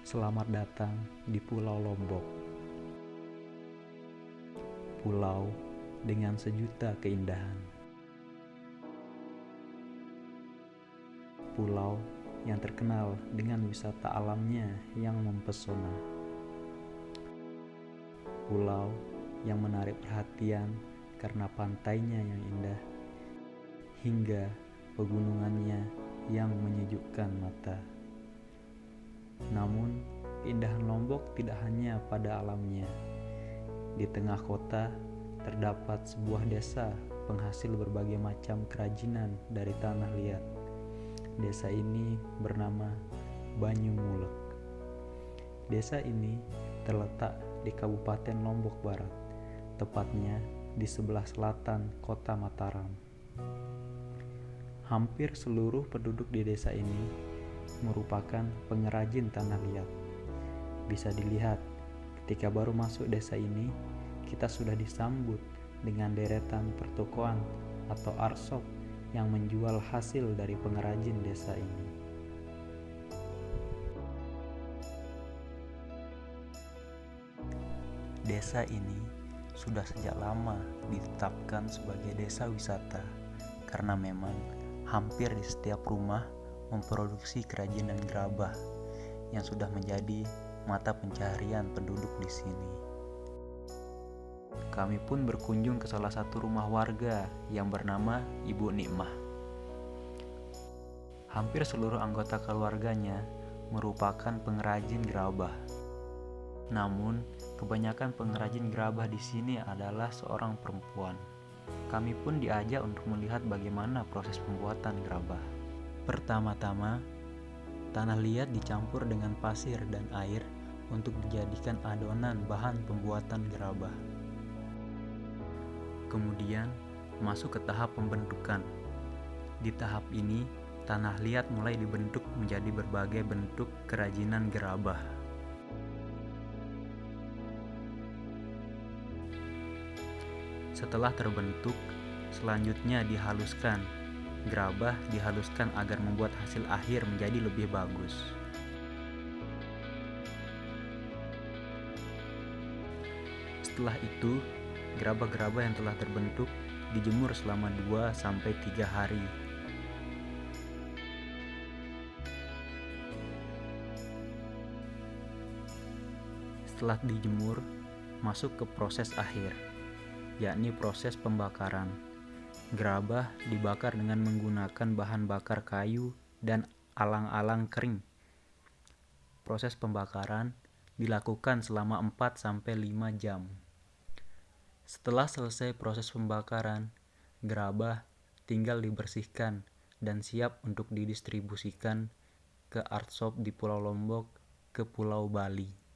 Selamat datang di Pulau Lombok. Pulau dengan sejuta keindahan. Pulau yang terkenal dengan wisata alamnya yang mempesona. Pulau yang menarik perhatian karena pantainya yang indah, hingga pegunungannya yang menyejukkan mata. Namun, keindahan Lombok tidak hanya pada alamnya. Di tengah kota, terdapat sebuah desa penghasil berbagai macam kerajinan dari tanah liat. Desa ini bernama Banyumulek. Desa ini terletak di Kabupaten Lombok Barat, tepatnya di sebelah selatan kota Mataram. Hampir seluruh penduduk di desa ini merupakan pengrajin tanah liat. Bisa dilihat, ketika baru masuk desa ini, kita sudah disambut dengan deretan pertokoan atau art shop yang menjual hasil dari pengrajin desa ini. Desa ini sudah sejak lama ditetapkan sebagai desa wisata karena memang hampir di setiap rumah memproduksi kerajinan gerabah yang sudah menjadi mata pencaharian penduduk di sini. Kami pun berkunjung ke salah satu rumah warga yang bernama Ibu Nikmah. Hampir seluruh anggota keluarganya merupakan pengrajin gerabah. Namun, kebanyakan pengrajin gerabah di sini adalah seorang perempuan. Kami pun diajak untuk melihat bagaimana proses pembuatan gerabah. Pertama-tama, tanah liat dicampur dengan pasir dan air untuk dijadikan adonan bahan pembuatan gerabah. Kemudian, masuk ke tahap pembentukan. Di tahap ini, tanah liat mulai dibentuk menjadi berbagai bentuk kerajinan gerabah. Setelah terbentuk, selanjutnya dihaluskan. Gerabah dihaluskan agar membuat hasil akhir menjadi lebih bagus. Setelah itu, gerabah-gerabah yang telah terbentuk dijemur selama 2-3 hari. Setelah dijemur, masuk ke proses akhir, yakni proses pembakaran. Gerabah dibakar dengan menggunakan bahan bakar kayu dan alang-alang kering. Proses pembakaran dilakukan selama 4-5 jam. Setelah selesai proses pembakaran, gerabah tinggal dibersihkan dan siap untuk didistribusikan ke art shop di Pulau Lombok ke Pulau Bali.